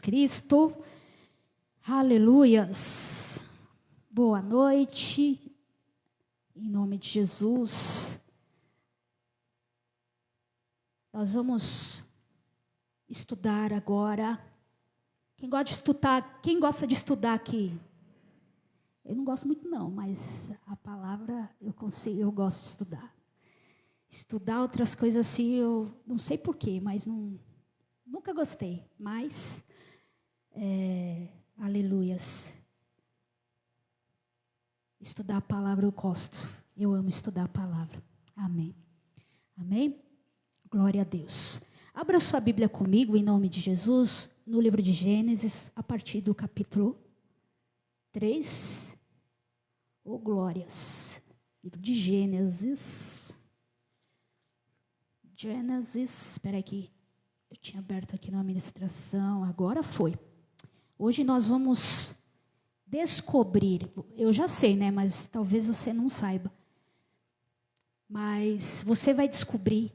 Cristo. Aleluias. Boa noite. Em nome de Jesus. Nós vamos estudar agora. Quem gosta de estudar aqui? Eu não gosto muito não, mas a palavra eu gosto de estudar. Estudar outras coisas assim, eu não sei porquê, mas nunca gostei. Mas, aleluias. Estudar a palavra eu gosto. Eu amo estudar a palavra. Amém. Amém? Glória a Deus. Abra sua Bíblia comigo, em nome de Jesus, no livro de Gênesis, a partir do capítulo 3. Oh, glórias. Livro de Gênesis. Espera aqui. Eu tinha aberto aqui na administração, agora foi. Hoje nós vamos descobrir, eu já sei, né, mas talvez você não saiba. Mas você vai descobrir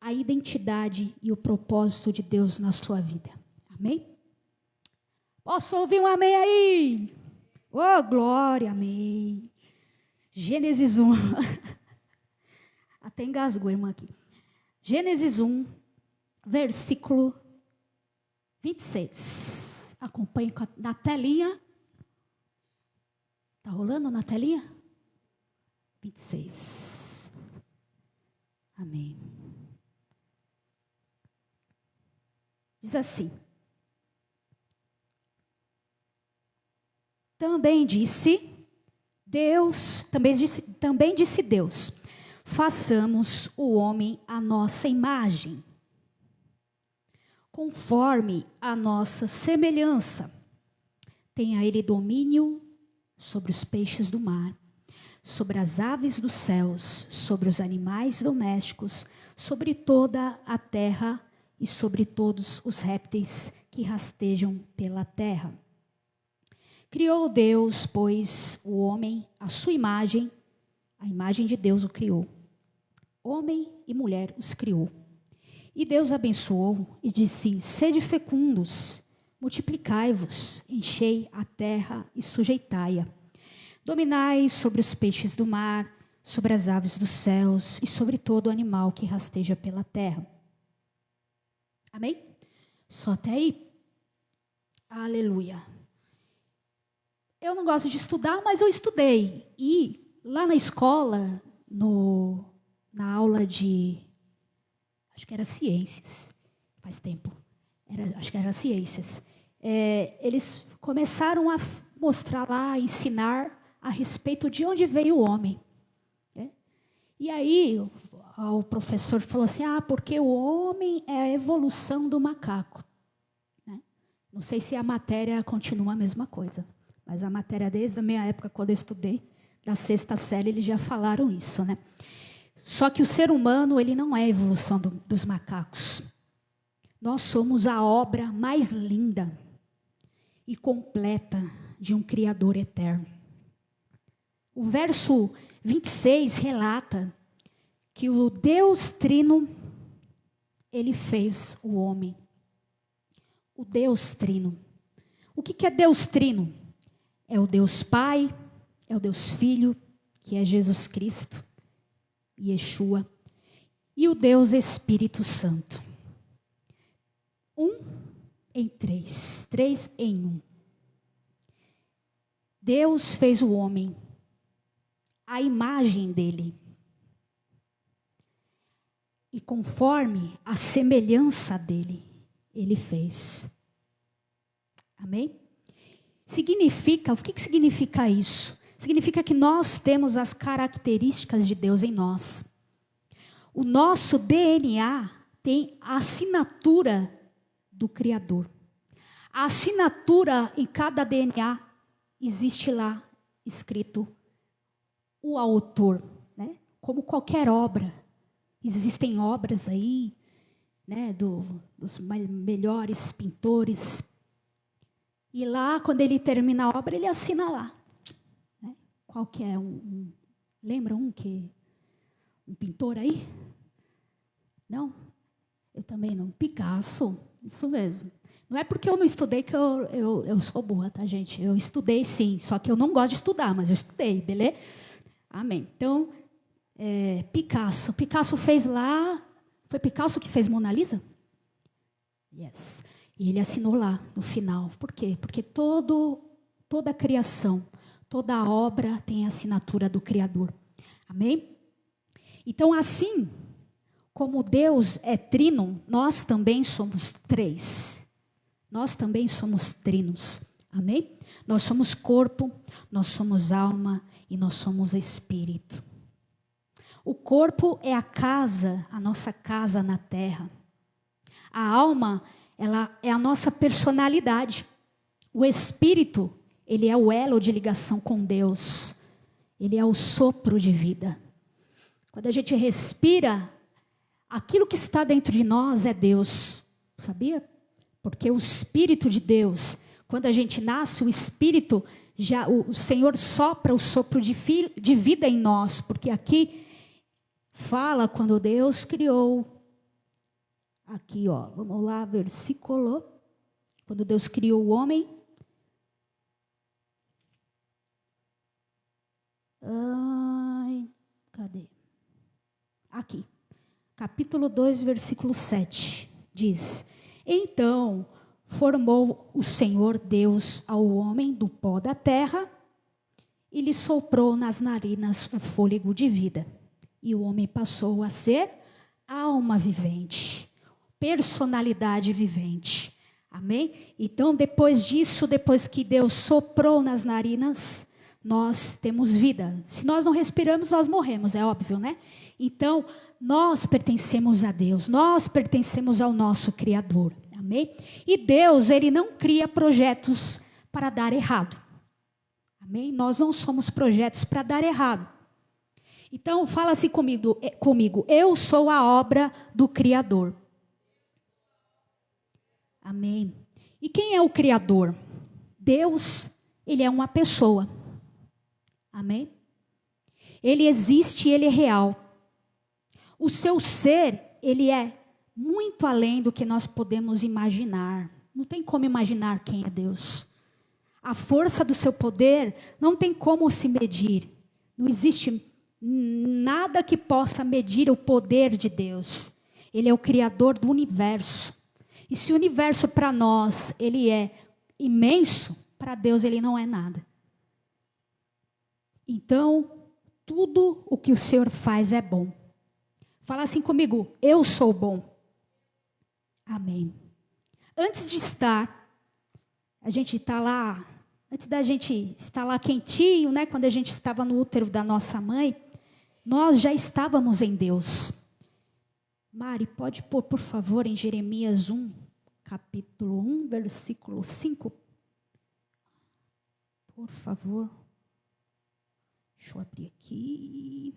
a identidade e o propósito de Deus na sua vida. Amém? Posso ouvir um amém aí? Oh, glória, amém. Gênesis 1. Até engasgou, irmã, aqui. Gênesis 1, versículo 26. Acompanhe na telinha. Está rolando na telinha? 26. Amém. Diz assim. Também disse Deus, façamos o homem à nossa imagem, conforme a nossa semelhança. Tenha ele domínio sobre os peixes do mar, sobre as aves dos céus, sobre os animais domésticos, sobre toda a terra e sobre todos os répteis que rastejam pela terra. Criou Deus, pois, o homem à sua imagem, a imagem de Deus o criou. Homem e mulher os criou. E Deus abençoou e disse: sede fecundos, multiplicai-vos, enchei a terra e sujeitai-a. Dominai sobre os peixes do mar, sobre as aves dos céus e sobre todo animal que rasteja pela terra. Amém? Só até aí? Aleluia. Eu não gosto de estudar, mas eu estudei. E lá na escola, na aula de, acho que era ciências, faz tempo, acho que era ciências, eles começaram a mostrar lá, a ensinar a respeito de onde veio o homem. E aí o professor falou assim, porque o homem é a evolução do macaco. Não sei se a matéria continua a mesma coisa, mas a matéria desde a minha época, quando eu estudei, da 6ª série, eles já falaram isso, né? Só que o ser humano, ele não é a evolução dos macacos. Nós somos a obra mais linda e completa de um Criador eterno. O verso 26 relata que o Deus Trino, ele fez o homem. O Deus Trino. O que é Deus Trino? É o Deus Pai, é o Deus Filho, que é Jesus Cristo, Yeshua, e o Deus Espírito Santo. 1 em 3, 3 em 1. Deus fez o homem, a imagem dele, e conforme a semelhança dele, ele fez. Amém? O que significa isso? Significa que nós temos as características de Deus em nós. O nosso DNA tem a assinatura do Criador. A assinatura em cada DNA existe lá escrito o autor, né? Como qualquer obra. Existem obras aí, né, dos melhores pintores. E lá, quando ele termina a obra, ele assina lá. Né? Qual que é lembra um pintor aí? Não? Eu também não. Picasso, isso mesmo. Não é porque eu não estudei que eu sou burra, tá, gente? Eu estudei sim, só que eu não gosto de estudar, mas eu estudei, beleza? Amém. Então, Picasso. Picasso fez lá... Foi Picasso que fez Mona Lisa? Yes. E ele assinou lá, no final. Por quê? Porque toda a criação, toda a obra tem a assinatura do Criador. Amém? Então, assim como Deus é trino, nós também somos três. Nós também somos trinos. Amém? Nós somos corpo, nós somos alma e nós somos espírito. O corpo é a casa, a nossa casa na terra. A alma, ela é a nossa personalidade. O espírito, ele é o elo de ligação com Deus. Ele é o sopro de vida. Quando a gente respira, aquilo que está dentro de nós é Deus. Sabia? Porque o Espírito de Deus, quando a gente nasce, o Espírito, o Senhor sopra o sopro de vida em nós. Porque aqui fala quando Deus criou. Aqui, ó, vamos lá, versículo. Quando Deus criou o homem. Cadê? Aqui. Capítulo 2, versículo 7. Diz: Então formou o Senhor Deus ao homem do pó da terra e lhe soprou nas narinas o fôlego de vida. E o homem passou a ser alma vivente, personalidade vivente. Amém? Então, depois disso, depois que Deus soprou nas narinas, nós temos vida. Se nós não respiramos, nós morremos, é óbvio, né? Então, nós pertencemos a Deus, nós pertencemos ao nosso Criador. Amém? E Deus, Ele não cria projetos para dar errado. Amém? Nós não somos projetos para dar errado. Então, fala assim comigo, eu sou a obra do Criador. Amém. E quem é o Criador? Deus, Ele é uma pessoa. Amém? Ele existe, Ele é real. O seu ser, Ele é muito além do que nós podemos imaginar. Não tem como imaginar quem é Deus. A força do seu poder não tem como se medir. Não existe nada que possa medir o poder de Deus. Ele é o Criador do universo. E se o universo para nós, ele é imenso, para Deus ele não é nada. Então, tudo o que o Senhor faz é bom. Fala assim comigo, eu sou bom. Amém. Antes de estar, a gente está lá, antes da gente estar lá quentinho, né? Quando a gente estava no útero da nossa mãe, nós já estávamos em Deus. Mari, pode pôr, por favor, em Jeremias 1, capítulo 1, versículo 5. Por favor. Deixa eu abrir aqui.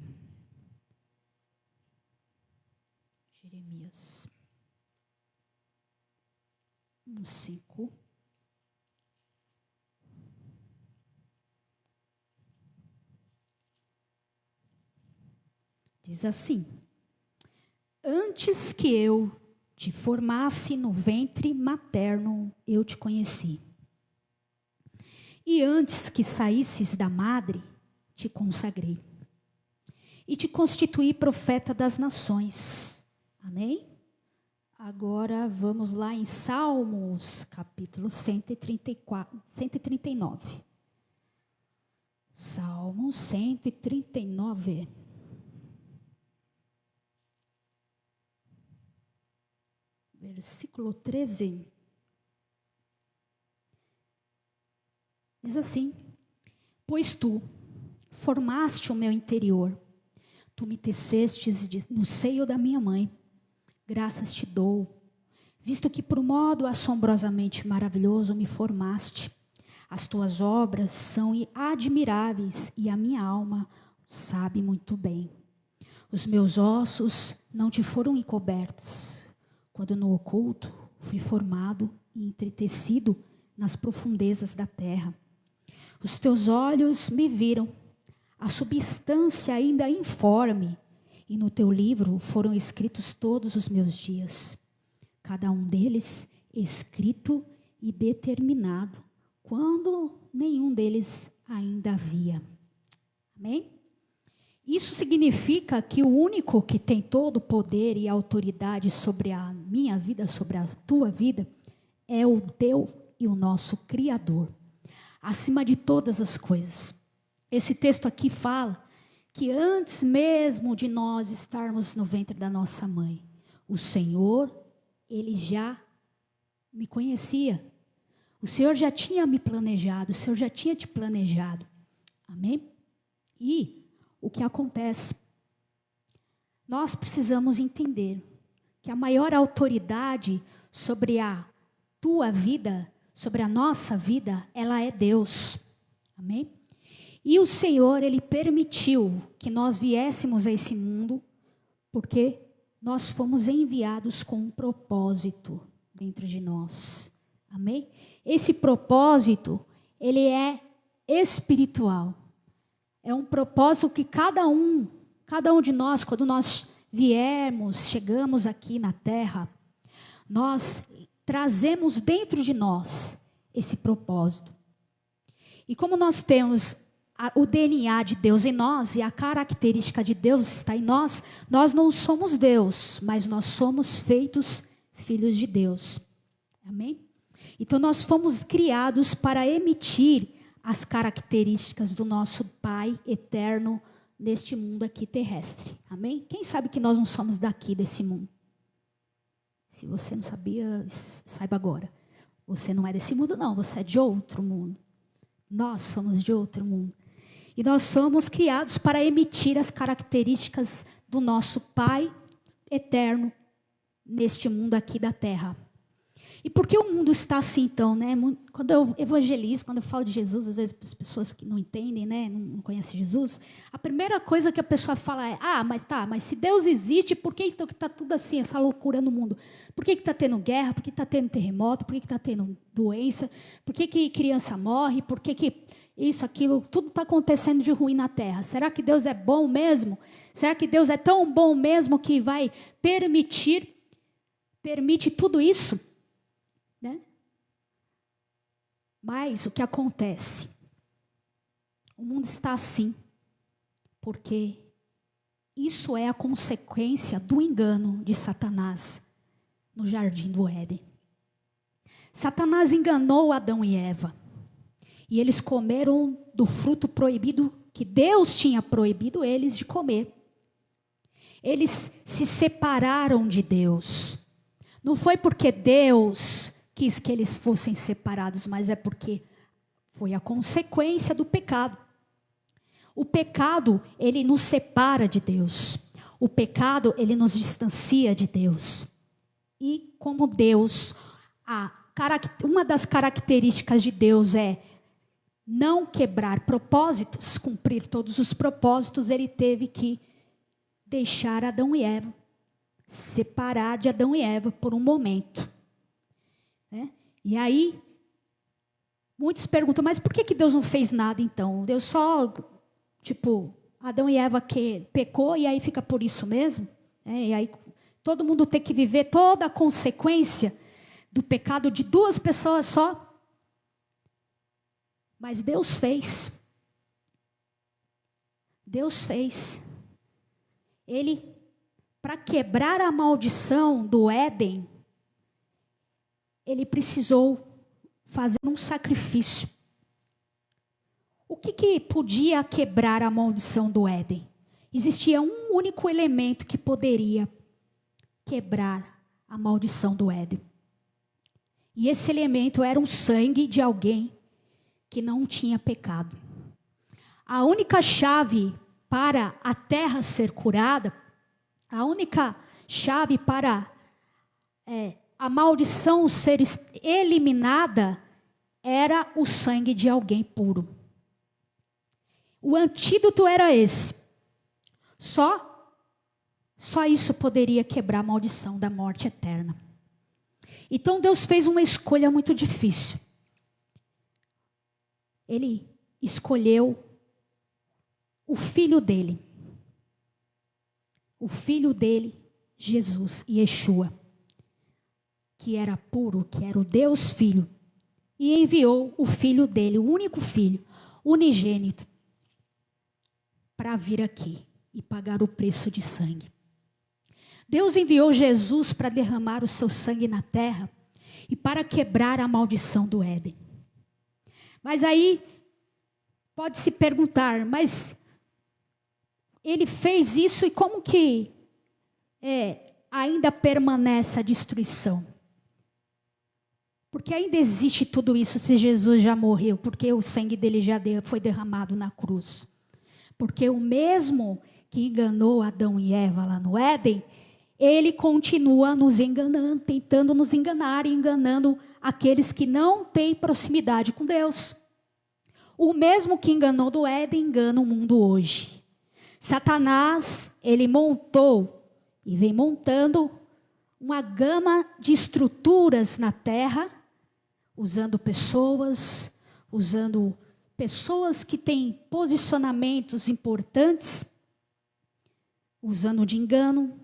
Jeremias 1, 5. Diz assim: Antes que eu te formasse no ventre materno, eu te conheci. E antes que saísses da madre, te consagrei. E te constituí profeta das nações. Amém? Agora vamos lá em Salmos, capítulo 139. Salmos 139. Versículo 13. Diz assim: Pois tu formaste o meu interior, tu me tecestes no seio da minha mãe, graças te dou, visto que por modo assombrosamente maravilhoso me formaste. As tuas obras são admiráveis e a minha alma sabe muito bem. Os meus ossos não te foram encobertos, quando no oculto fui formado e entretecido nas profundezas da terra. Os teus olhos me viram, a substância ainda informe, e no teu livro foram escritos todos os meus dias. Cada um deles escrito e determinado, quando nenhum deles ainda havia. Amém? Isso significa que o único que tem todo o poder e autoridade sobre a minha vida, sobre a tua vida, é o teu e o nosso Criador, acima de todas as coisas. Esse texto aqui fala que antes mesmo de nós estarmos no ventre da nossa mãe, o Senhor, Ele já me conhecia. O Senhor já tinha me planejado, o Senhor já tinha te planejado. Amém? E o que acontece? Nós precisamos entender que a maior autoridade sobre a tua vida, sobre a nossa vida, ela é Deus. Amém? E o Senhor, Ele permitiu que nós viéssemos a esse mundo, porque nós fomos enviados com um propósito dentro de nós. Amém? Esse propósito, ele é espiritual. É um propósito que cada um de nós, quando nós viermos, chegamos aqui na terra, nós trazemos dentro de nós esse propósito. E como nós temos o DNA de Deus em nós e a característica de Deus está em nós, nós não somos Deus, mas nós somos feitos filhos de Deus. Amém? Então nós fomos criados para emitir as características do nosso Pai eterno neste mundo aqui terrestre. Amém? Quem sabe que nós não somos daqui desse mundo? Se você não sabia, saiba agora. Você não é desse mundo não, você é de outro mundo. Nós somos de outro mundo. E nós somos criados para emitir as características do nosso Pai eterno neste mundo aqui da terra. E por que o mundo está assim então, né? Quando eu evangelizo, quando eu falo de Jesus, às vezes para as pessoas que não entendem, né, não conhecem Jesus, a primeira coisa que a pessoa fala é: mas se Deus existe, por que então que está tudo assim, essa loucura no mundo? Por que está tendo guerra? Por que está tendo terremoto? Por que está tendo doença? Por que criança morre? Por que isso, aquilo, tudo está acontecendo de ruim na terra? Será que Deus é bom mesmo? Será que Deus é tão bom mesmo que vai permite tudo isso? Né? Mas o que acontece? O mundo está assim, porque isso é a consequência do engano de Satanás no jardim do Éden. Satanás enganou Adão e Eva, e eles comeram do fruto proibido que Deus tinha proibido eles de comer. Eles se separaram de Deus. Não foi porque Deus quis que eles fossem separados, mas é porque foi a consequência do pecado. O pecado, ele nos separa de Deus. O pecado, ele nos distancia de Deus. E como Deus, uma das características de Deus é não quebrar propósitos, cumprir todos os propósitos, ele teve que deixar Adão e Eva, separar de Adão e Eva por um momento. Né? E aí, muitos perguntam, mas por que Deus não fez nada então? Deus só, Adão e Eva que pecou e aí fica por isso mesmo? E aí todo mundo tem que viver toda a consequência do pecado de duas pessoas só? Mas Deus fez. Deus fez. Ele, para quebrar a maldição do Éden, ele precisou fazer um sacrifício. O que podia quebrar a maldição do Éden? Existia um único elemento que poderia quebrar a maldição do Éden. E esse elemento era o sangue de alguém que não tinha pecado. A única chave para a terra ser curada, a única chave para a maldição ser eliminada, era o sangue de alguém puro. O antídoto era esse. Só isso poderia quebrar a maldição da morte eterna. Então Deus fez uma escolha muito difícil. Ele escolheu o filho dele. O filho dele, Jesus, Yeshua, que era puro, que era o Deus Filho, e enviou o Filho dele, o único Filho, unigênito, para vir aqui e pagar o preço de sangue. Deus enviou Jesus para derramar o seu sangue na terra e para quebrar a maldição do Éden. Mas aí pode se perguntar, mas ele fez isso e como que ainda permanece a destruição? Porque ainda existe tudo isso se Jesus já morreu, porque o sangue dele já foi derramado na cruz. Porque o mesmo que enganou Adão e Eva lá no Éden, ele continua nos enganando, tentando nos enganar e enganando aqueles que não têm proximidade com Deus. O mesmo que enganou do Éden, engana o mundo hoje. Satanás, ele montou e vem montando uma gama de estruturas na terra, usando pessoas que têm posicionamentos importantes, usando de engano,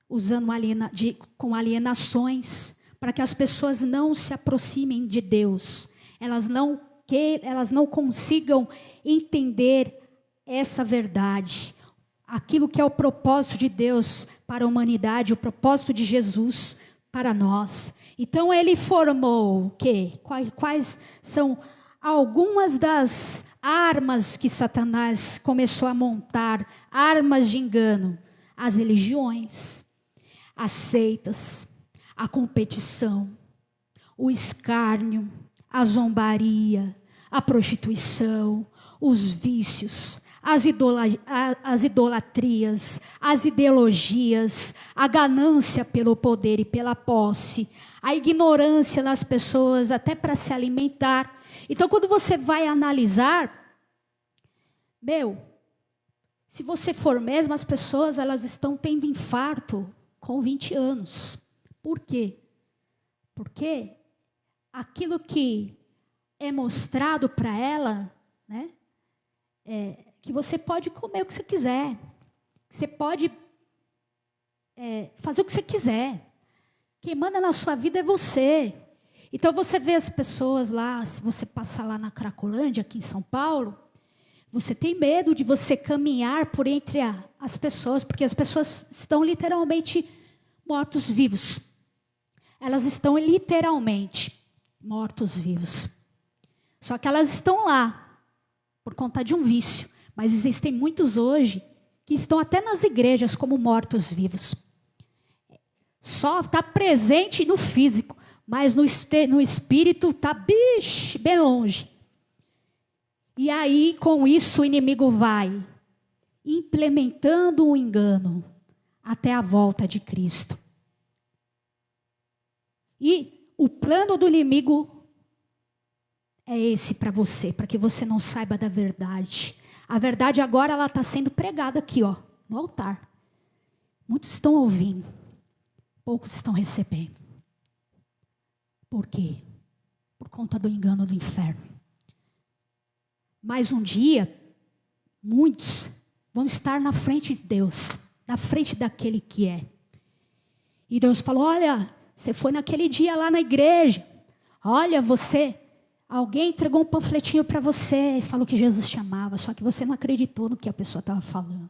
usando com alienações, para que as pessoas não se aproximem de Deus. Elas não consigam entender essa verdade, aquilo que é o propósito de Deus para a humanidade, o propósito de Jesus para nós. Então ele formou o quê? Quais são algumas das armas que Satanás começou a montar, armas de engano? As religiões, as seitas, a competição, o escárnio, a zombaria, a prostituição, os vícios, as idolatrias, as ideologias, a ganância pelo poder e pela posse, a ignorância das pessoas até para se alimentar. Então, quando você vai analisar, se você for mesmo, as pessoas elas estão tendo infarto com 20 anos. Por quê? Porque aquilo que é mostrado para ela, né, que você pode comer o que você quiser, que você pode fazer o que você quiser. Quem manda na sua vida é você. Então você vê as pessoas lá, se você passar lá na Cracolândia, aqui em São Paulo, você tem medo de você caminhar por entre as pessoas, porque as pessoas estão literalmente mortos-vivos. Elas estão literalmente mortos-vivos. Só que elas estão lá por conta de um vício. Mas existem muitos hoje que estão até nas igrejas como mortos-vivos. Só está presente no físico, mas no espírito está bem longe. E aí, com isso, o inimigo vai implementando o engano até a volta de Cristo. E o plano do inimigo é esse para você, para que você não saiba da verdade. A verdade agora ela está sendo pregada aqui, no altar. Muitos estão ouvindo, poucos estão recebendo. Por quê? Por conta do engano do inferno. Mas um dia, muitos vão estar na frente de Deus, na frente daquele que é. E Deus falou, olha, você foi naquele dia lá na igreja, olha alguém entregou um panfletinho para você e falou que Jesus te amava, só que você não acreditou no que a pessoa estava falando.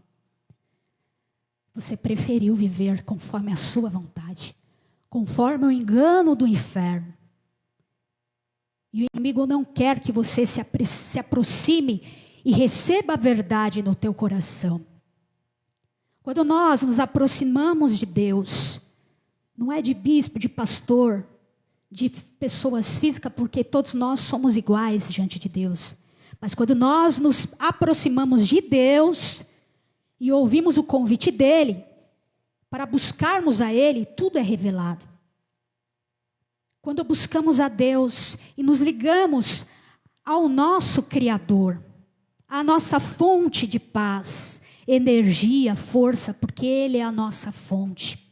Você preferiu viver conforme a sua vontade, conforme o engano do inferno. E o inimigo não quer que você se aproxime e receba a verdade no teu coração. Quando nós nos aproximamos de Deus, não é de bispo, de pastor, de pessoas físicas, porque todos nós somos iguais diante de Deus. Mas quando nós nos aproximamos de Deus e ouvimos o convite dEle, para buscarmos a Ele, tudo é revelado. Quando buscamos a Deus e nos ligamos ao nosso Criador, à nossa fonte de paz, energia, força, porque Ele é a nossa fonte.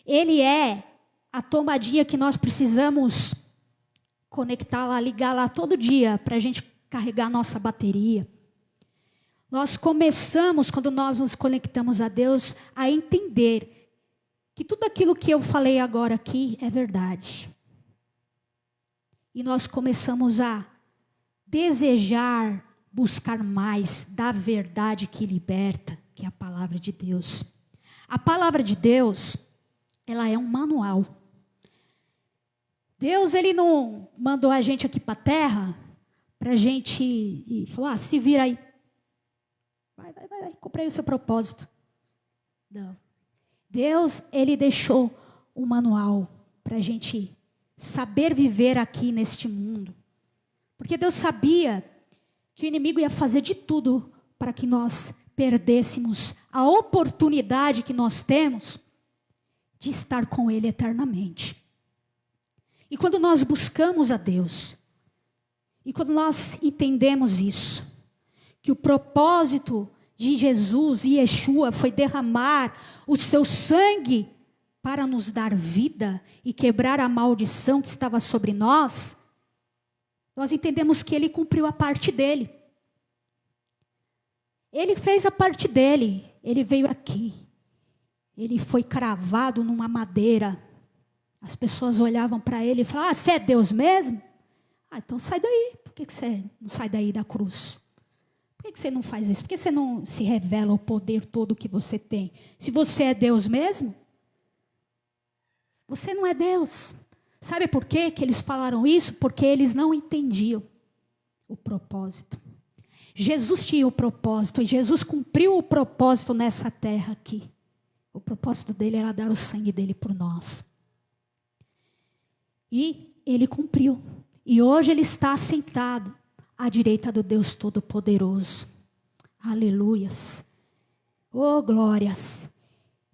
Ele é a tomadinha que nós precisamos conectar lá, ligar lá todo dia para a gente carregar a nossa bateria. Nós começamos, quando nós nos conectamos a Deus, a entender que tudo aquilo que eu falei agora aqui é verdade. E nós começamos a desejar buscar mais da verdade que liberta, que é a palavra de Deus. A palavra de Deus, ela é um manual. Deus, ele não mandou a gente aqui para a terra para a gente ir falar, se vira aí. Vai, cumpre aí o seu propósito. Não. Deus, ele deixou um manual para a gente saber viver aqui neste mundo. Porque Deus sabia que o inimigo ia fazer de tudo para que nós perdêssemos a oportunidade que nós temos de estar com Ele eternamente. E quando nós buscamos a Deus, e quando nós entendemos isso, que o propósito de Jesus e Yeshua foi derramar o seu sangue para nos dar vida e quebrar a maldição que estava sobre nós, nós entendemos que Ele cumpriu a parte dele. Ele fez a parte dele, Ele veio aqui, Ele foi cravado numa madeira. As pessoas olhavam para Ele e falavam, você é Deus mesmo? Então sai daí, por que você não sai daí da cruz? Por que você não faz isso? Por que você não se revela o poder todo que você tem? Se você é Deus mesmo, você não é Deus. Sabe por quê que eles falaram isso? Porque eles não entendiam o propósito. Jesus tinha o propósito e Jesus cumpriu o propósito nessa terra aqui. O propósito dele era dar o sangue dele por nós. E ele cumpriu. E hoje ele está sentado à direita do Deus Todo-Poderoso. Aleluias. Oh, glórias.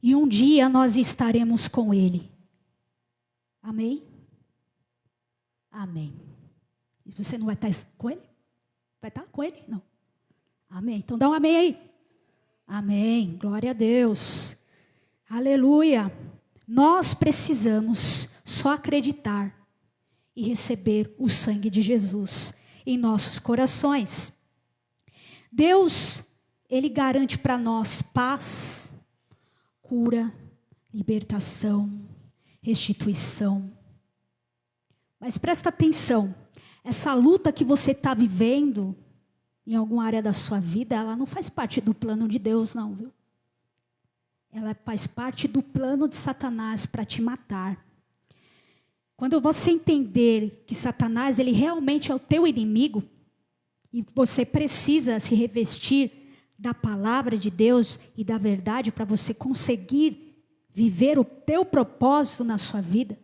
E um dia nós estaremos com ele. Amém? Amém. E você não vai estar com ele? Vai estar com ele? Não. Amém. Então dá um amém aí. Amém. Glória a Deus. Aleluia. Nós precisamos só acreditar e receber o sangue de Jesus em nossos corações. Deus, Ele garante para nós paz, cura, libertação, restituição. Mas presta atenção, essa luta que você está vivendo em alguma área da sua vida, ela não faz parte do plano de Deus não, viu? Ela faz parte do plano de Satanás para te matar. Quando você entender que Satanás, ele realmente é o teu inimigo, e você precisa se revestir da palavra de Deus e da verdade para você conseguir viver o teu propósito na sua vida,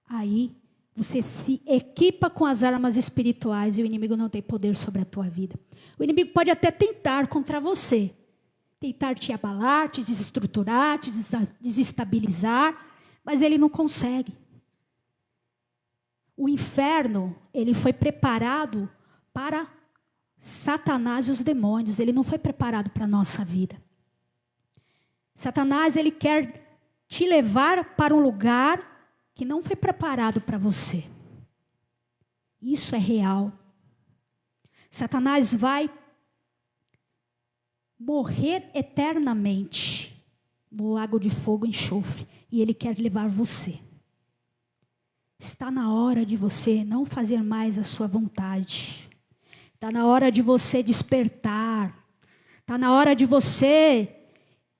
aí você se equipa com as armas espirituais e o inimigo não tem poder sobre a tua vida. O inimigo pode até tentar contra você, tentar te abalar, te desestruturar, te desestabilizar, mas ele não consegue. O inferno, ele foi preparado para Satanás e os demônios, ele não foi preparado para a nossa vida. Satanás, ele quer te levar para um lugar que não foi preparado para você. Isso é real. Satanás vai morrer eternamente no lago de fogo e enxofre, e ele quer levar você. Está na hora de você não fazer mais a sua vontade. Está na hora de você despertar. Está na hora de você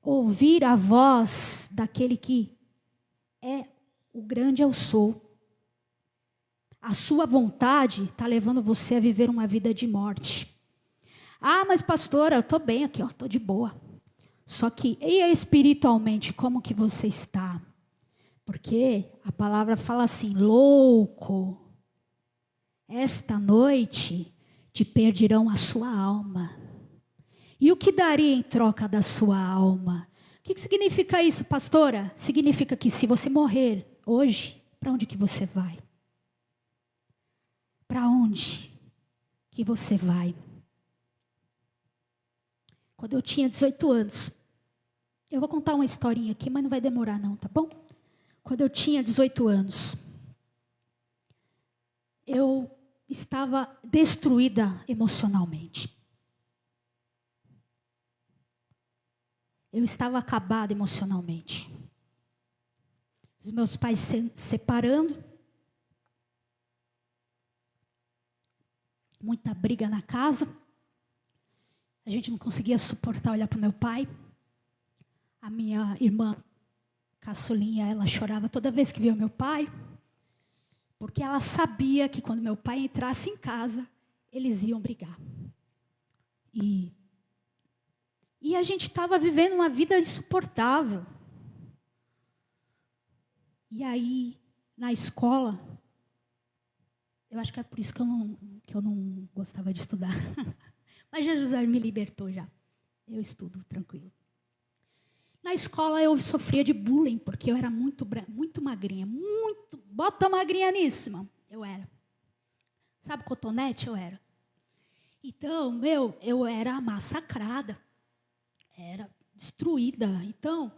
ouvir a voz daquele que é o grande eu sou. A sua vontade está levando você a viver uma vida de morte. Ah, mas pastora, eu estou bem aqui, estou de boa. Só que, e espiritualmente, como que você está? Porque a palavra fala assim, louco, esta noite te perderão a sua alma. E o que daria em troca da sua alma? O que significa isso, pastora? Significa que se você morrer hoje, para onde que você vai? Para onde que você vai? Quando eu tinha 18 anos, eu vou contar uma historinha aqui, mas não vai demorar não, tá bom? Quando eu tinha 18 anos, eu estava destruída emocionalmente. Eu estava acabada emocionalmente. os meus pais se separando, muita briga na casa, a gente não conseguia suportar olhar para o meu pai. A minha irmã caçulinha, ela chorava toda vez que via o meu pai, porque ela sabia que quando meu pai entrasse em casa, eles iam brigar. E a gente estava vivendo uma vida insuportável. E aí, na escola, eu acho que é por isso que eu não gostava de estudar. Mas Jesus me libertou já. Eu estudo tranquilo. Na escola eu sofria de bullying, porque eu era muito magrinha. Bota magrinha nisso, irmão. Eu era. Sabe cotonete? Eu era. Então, eu era massacrada. Era destruída. Então,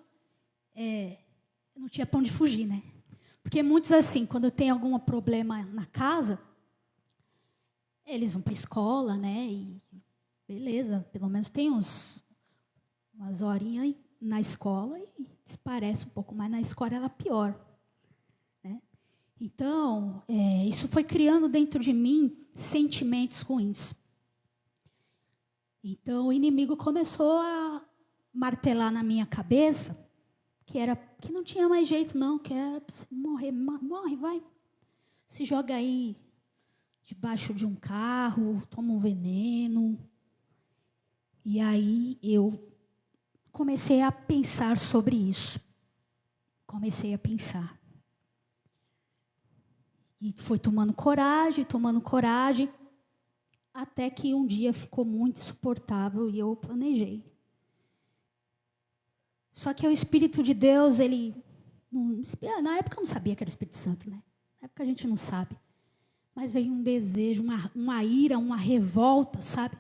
não tinha pra onde fugir, né? Porque muitos, assim, quando tem algum problema na casa, eles vão para a escola, né? E beleza, pelo menos tem umas horinhas na escola e se parece um pouco, mas na escola ela é pior. Né? Então, isso foi criando dentro de mim sentimentos ruins. Então, o inimigo começou a martelar na minha cabeça que não tinha mais jeito, não, que é morrer, morre, vai. Se joga aí debaixo de um carro, toma um veneno. E aí eu comecei a pensar sobre isso. Comecei a pensar. E foi tomando coragem, até que um dia ficou muito insuportável e eu planejei. Só que o Espírito de Deus, na época eu não sabia que era o Espírito Santo, né? Na época a gente não sabe. Mas veio um desejo, uma ira, uma revolta, sabe?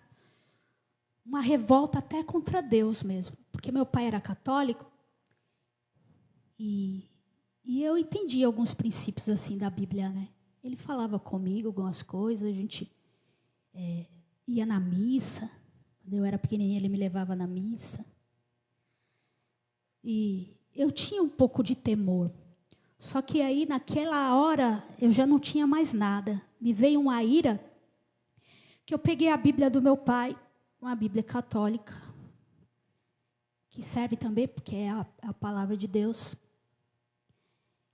Uma revolta até contra Deus mesmo. Porque meu pai era católico e eu entendi alguns princípios assim da Bíblia, né? Ele falava comigo algumas coisas, a gente ia na missa. Quando eu era pequenininha, ele me levava na missa. E eu tinha um pouco de temor. Só que aí, naquela hora, eu já não tinha mais nada. Me veio uma ira que eu peguei a Bíblia do meu pai, uma Bíblia católica, que serve também, porque é a palavra de Deus.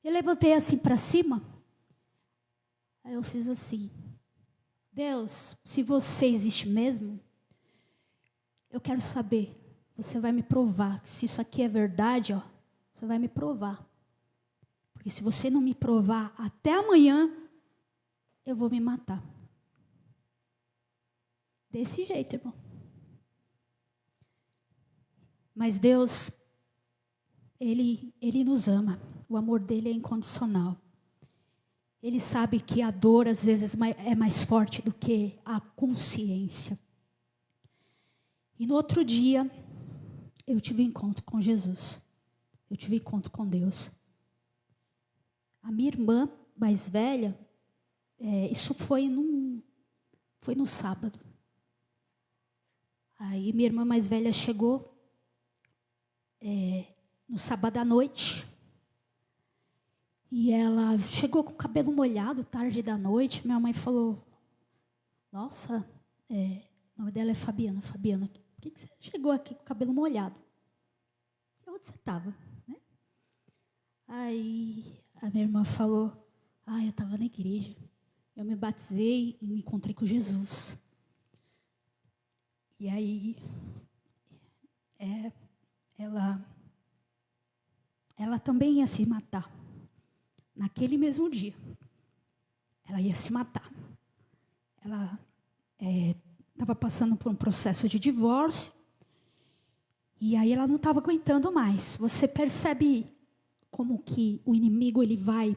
Eu levantei assim para cima, aí eu fiz assim: Deus, se você existe mesmo, eu quero saber, você vai me provar, se isso aqui é verdade, ó, você vai me provar. Porque se você não me provar até amanhã, eu vou me matar. Desse jeito, irmão. Mas Deus, Ele nos ama. O amor dele é incondicional. Ele sabe que a dor, às vezes, é mais forte do que a consciência. E no outro dia, eu tive um encontro com Jesus. Eu tive um encontro com Deus. A minha irmã mais velha, isso foi no sábado. Aí minha irmã mais velha chegou no sábado à noite. E ela chegou com o cabelo molhado, tarde da noite. Minha mãe falou: nossa, o nome dela é Fabiana. Fabiana, por que você chegou aqui com o cabelo molhado? E onde você estava? Né? Aí a minha irmã falou: eu estava na igreja. Eu me batizei e me encontrei com Jesus. E aí, ela também ia se matar. Naquele mesmo dia. Ela ia se matar. Ela estava passando por um processo de divórcio. E aí ela não estava aguentando mais. Você percebe como que o inimigo ele vai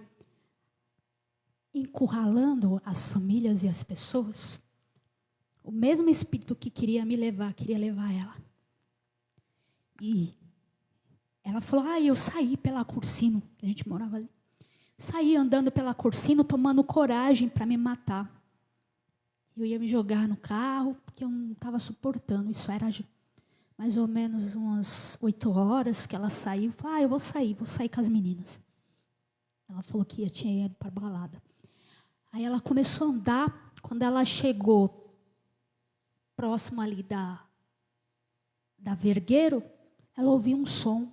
encurralando as famílias e as pessoas? O mesmo espírito que queria me levar, queria levar ela. E ela falou: eu saí pela Cursino, a gente morava ali. Saí andando pela Cursino, tomando coragem para me matar. Eu ia me jogar no carro, porque eu não estava suportando. Isso era mais ou menos umas 8 horas que ela saiu. Falei: eu vou sair com as meninas. Ela falou que tinha ido para a balada. Aí ela começou a andar. Quando ela chegou próximo ali da Vergueiro, ela ouviu um som.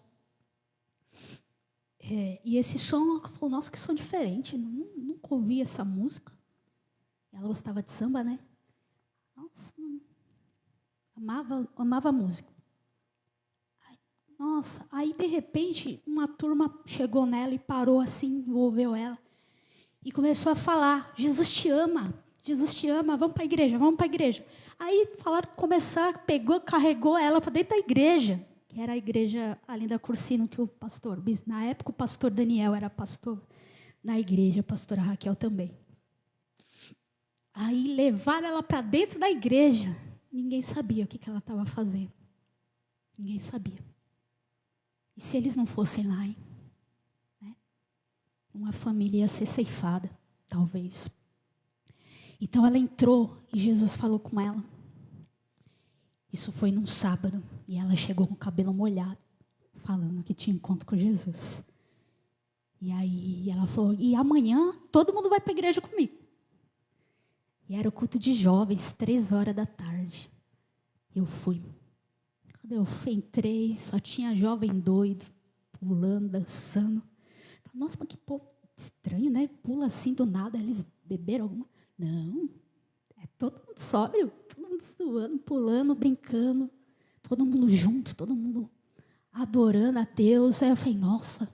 E esse som, ela falou, nossa, que som diferente. Nunca ouvi essa música. Ela gostava de samba, né? Nossa, amava a música. Nossa, aí de repente uma turma chegou nela e parou assim, envolveu ela. E começou a falar, Jesus te ama, vamos para a igreja, vamos para a igreja. Aí falaram, carregou ela para dentro da igreja, que era a igreja ali da Cursino, que na época o pastor Daniel era pastor na igreja, a pastora Raquel também. Aí levaram ela para dentro da igreja. Ninguém sabia o que ela estava fazendo. Ninguém sabia. E se eles não fossem lá, hein? Né? Uma família ia ser ceifada, talvez. Então ela entrou e Jesus falou com ela. Isso foi num sábado. E ela chegou com o cabelo molhado, falando que tinha encontro com Jesus. E aí ela falou, e amanhã todo mundo vai para a igreja comigo. E era o culto de jovens, 15h. Eu fui. Quando eu entrei, só tinha jovem doido, pulando, dançando. Nossa, mas que povo estranho, né? Pula assim do nada, eles beberam alguma... Não, é todo mundo sóbrio, todo mundo suando, pulando, brincando, todo mundo junto, todo mundo adorando a Deus. Aí eu falei, nossa.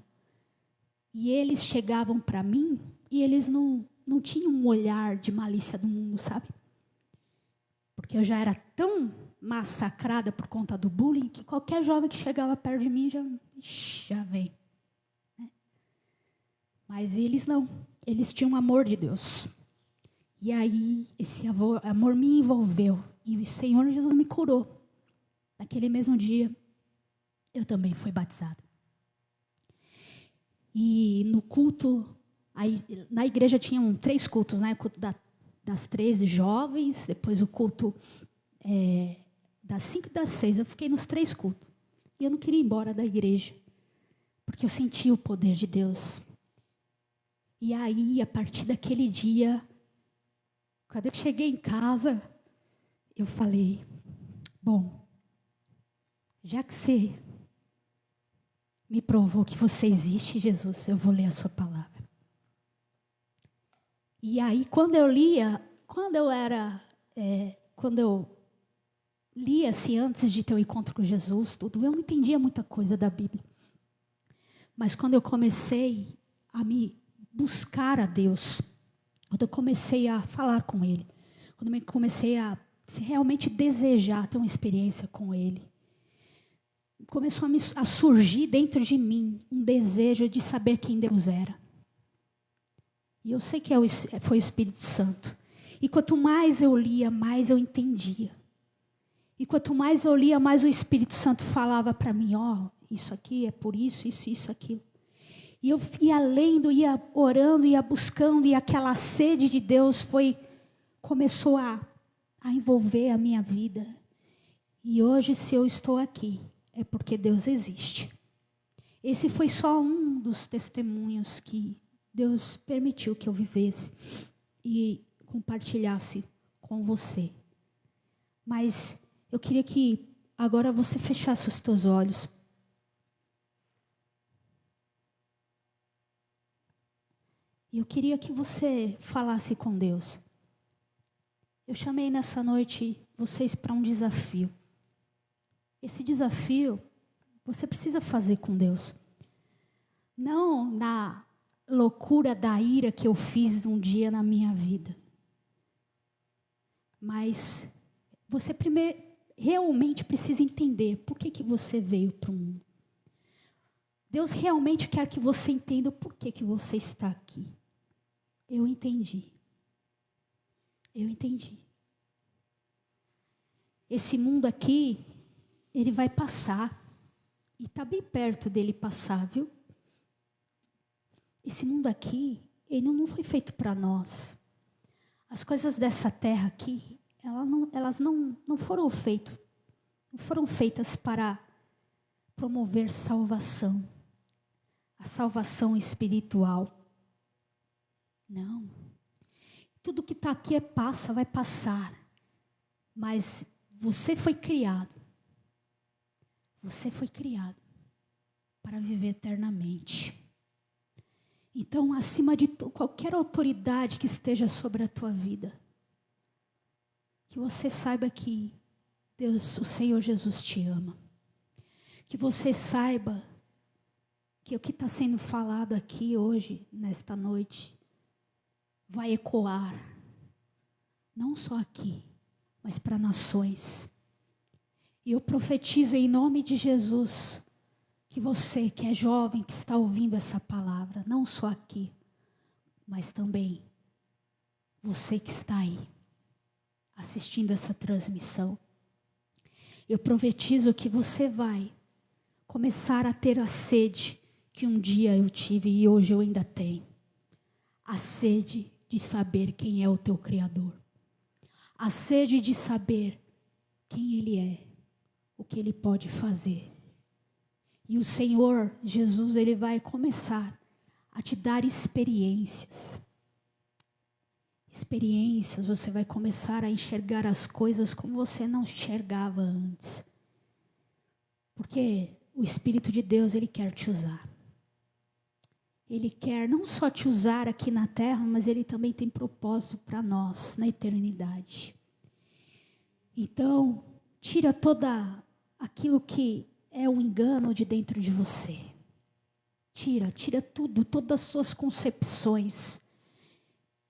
E eles chegavam para mim e eles não tinham um olhar de malícia do mundo, sabe? Porque eu já era tão massacrada por conta do bullying que qualquer jovem que chegava perto de mim já veio. Né? Mas eles não. Eles tinham amor de Deus. E aí esse amor me envolveu. E o Senhor Jesus me curou. Naquele mesmo dia, eu também fui batizada. E no culto, aí, na igreja tinham 3 cultos, né? O culto das 13 jovens, depois o culto das 5 e das 6. Eu fiquei nos 3 cultos. E eu não queria ir embora da igreja, porque eu sentia o poder de Deus. E aí, a partir daquele dia, quando eu cheguei em casa, eu falei, bom, já que você me provou que você existe, Jesus, eu vou ler a sua palavra. E aí, quando eu lia assim, antes de ter o encontro com Jesus, tudo, eu não entendia muita coisa da Bíblia. Mas quando eu comecei a me buscar a Deus, quando eu comecei a falar com Ele, quando eu comecei a realmente desejar ter uma experiência com Ele, começou a surgir dentro de mim um desejo de saber quem Deus era. E eu sei que foi o Espírito Santo. E quanto mais eu lia, mais eu entendia. E quanto mais eu lia, mais o Espírito Santo falava para mim, isso aqui é por isso, aquilo. E eu ia lendo, ia orando, ia buscando, e aquela sede de Deus começou a envolver a minha vida. E hoje, se eu estou aqui, é porque Deus existe. Esse foi só um dos testemunhos que Deus permitiu que eu vivesse e compartilhasse com você. Mas eu queria que agora você fechasse os teus olhos. E eu queria que você falasse com Deus. Eu chamei nessa noite vocês para um desafio. Esse desafio você precisa fazer com Deus. Não na loucura da ira que eu fiz um dia na minha vida. Mas você primeiro realmente precisa entender por que você veio para o mundo. Deus realmente quer que você entenda o porquê que você está aqui. Eu entendi. Esse mundo aqui, ele vai passar. E está bem perto dele passar, viu? Esse mundo aqui, ele não foi feito para nós. As coisas dessa terra aqui, elas não foram feitas para promover salvação. A salvação espiritual. Não. Tudo que está aqui passa, vai passar. Mas você foi criado. Você foi criado para viver eternamente. Então, acima de qualquer autoridade que esteja sobre a tua vida, que você saiba que Deus, o Senhor Jesus te ama. Que você saiba que o que está sendo falado aqui hoje, nesta noite, vai ecoar, não só aqui, mas para nações. E eu profetizo em nome de Jesus, que você que é jovem, que está ouvindo essa palavra, não só aqui, mas também você que está aí, assistindo essa transmissão. Eu profetizo que você vai começar a ter a sede que um dia eu tive e hoje eu ainda tenho. A sede de saber quem é o teu Criador. A sede de saber quem Ele é, o que Ele pode fazer. E o Senhor Jesus, Ele vai começar a te dar experiências. Experiências, você vai começar a enxergar as coisas como você não enxergava antes. Porque o Espírito de Deus, Ele quer te usar. Ele quer não só te usar aqui na terra, mas Ele também tem propósito para nós na eternidade. Então, tira toda aquilo que é um engano de dentro de você. Tira tudo, todas as suas concepções.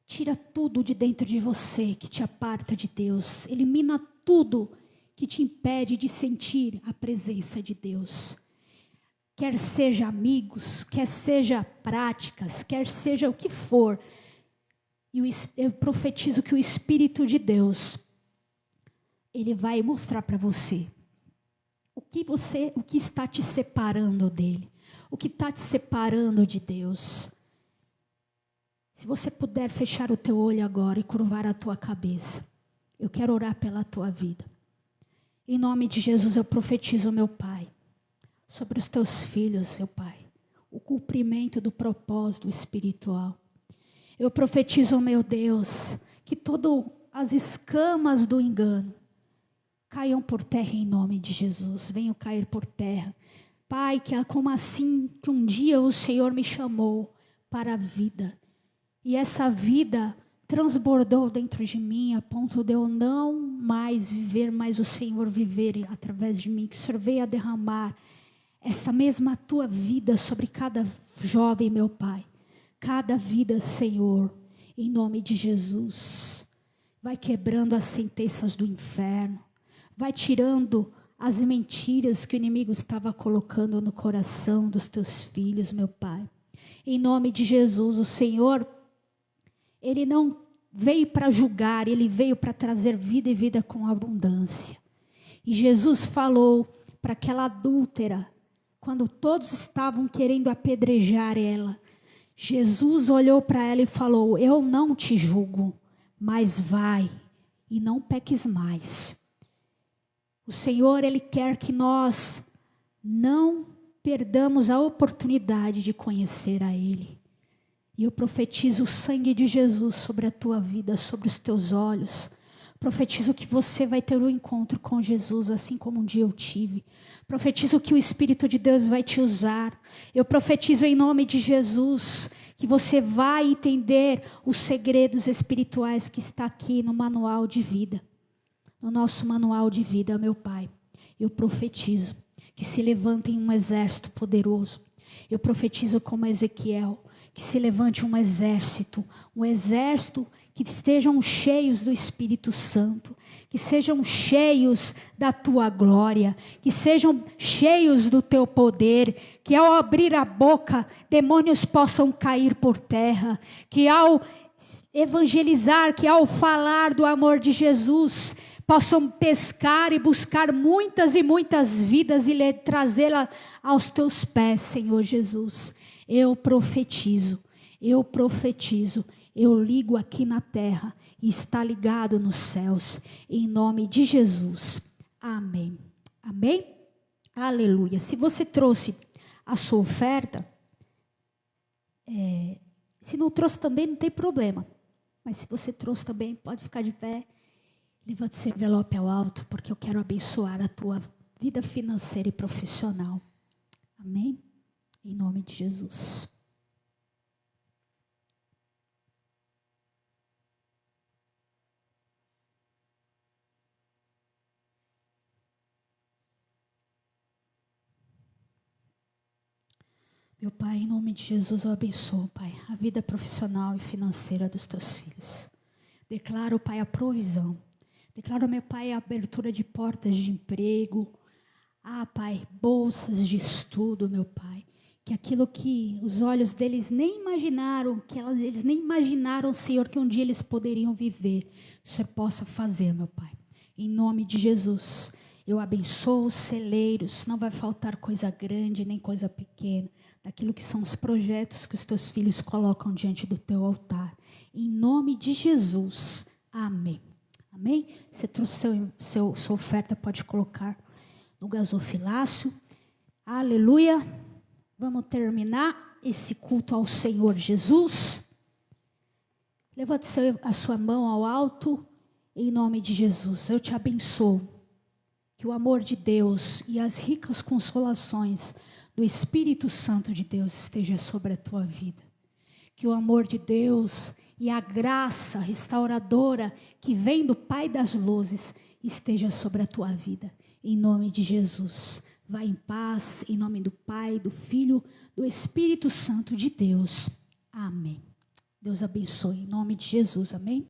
Tira tudo de dentro de você que te aparta de Deus. Elimina tudo que te impede de sentir a presença de Deus. Quer seja amigos, quer seja práticas, quer seja o que for. E eu profetizo que o Espírito de Deus, Ele vai mostrar para você o que está te separando dele, o que está te separando de Deus. Se você puder fechar o teu olho agora e curvar a tua cabeça, eu quero orar pela tua vida. Em nome de Jesus eu profetizo, meu Pai, sobre os teus filhos, seu Pai, o cumprimento do propósito espiritual. Eu profetizo, meu Deus, que todas as escamas do engano caiam por terra em nome de Jesus, venham cair por terra. Pai, que como assim que um dia o Senhor me chamou para a vida, e essa vida transbordou dentro de mim a ponto de eu não mais viver, mas o Senhor viver através de mim, que o Senhor veio a derramar essa mesma tua vida sobre cada jovem, meu Pai. Cada vida, Senhor, em nome de Jesus. Vai quebrando as sentenças do inferno. Vai tirando as mentiras que o inimigo estava colocando no coração dos teus filhos, meu Pai. Em nome de Jesus, o Senhor, Ele não veio para julgar, Ele veio para trazer vida e vida com abundância. E Jesus falou para aquela adúltera, quando todos estavam querendo apedrejar ela, Jesus olhou para ela e falou: eu não te julgo, mas vai e não peques mais. O Senhor, Ele quer que nós não perdamos a oportunidade de conhecer a Ele. E eu profetizo o sangue de Jesus sobre a tua vida, sobre os teus olhos. Profetizo que você vai ter um encontro com Jesus, assim como um dia eu tive. Profetizo que o Espírito de Deus vai te usar. Eu profetizo em nome de Jesus que você vai entender os segredos espirituais que está aqui no manual de vida. No nosso manual de vida, meu Pai. Eu profetizo que se levantem um exército poderoso. Eu profetizo como Ezequiel, que se levante um exército que estejam cheios do Espírito Santo, que sejam cheios da tua glória, que sejam cheios do teu poder, que ao abrir a boca, demônios possam cair por terra, que ao evangelizar, que ao falar do amor de Jesus, possam pescar e buscar muitas e muitas vidas e trazê-la aos teus pés, Senhor Jesus. Eu profetizo, eu ligo aqui na terra e está ligado nos céus, em nome de Jesus. Amém. Amém? Aleluia. Se você trouxe a sua oferta, Se não trouxe também, não tem problema. Mas se você trouxe também, pode ficar de pé. Levante seu envelope ao alto, porque eu quero abençoar a tua vida financeira e profissional. Amém? Em nome de Jesus. Meu Pai, em nome de Jesus, eu abençoo, Pai, a vida profissional e financeira dos teus filhos. Declaro, Pai, a provisão. Declaro, meu Pai, a abertura de portas de emprego. Pai, bolsas de estudo, meu Pai. Que aquilo que os olhos deles nem imaginaram, eles nem imaginaram, Senhor, que um dia eles poderiam viver, o Senhor possa fazer, meu Pai. Em nome de Jesus, eu abençoo os celeiros, não vai faltar coisa grande nem coisa pequena, daquilo que são os projetos que os teus filhos colocam diante do teu altar. Em nome de Jesus, amém. Amém? Você trouxe sua oferta, pode colocar no gasofilácio. Aleluia. Vamos terminar esse culto ao Senhor Jesus. Levante a sua mão ao alto, em nome de Jesus. Eu te abençoo. Que o amor de Deus e as ricas consolações do Espírito Santo de Deus esteja sobre a tua vida. Que o amor de Deus e a graça restauradora que vem do Pai das luzes esteja sobre a tua vida. Em nome de Jesus. Vá em paz, em nome do Pai, do Filho, do Espírito Santo de Deus. Amém. Deus abençoe, em nome de Jesus. Amém.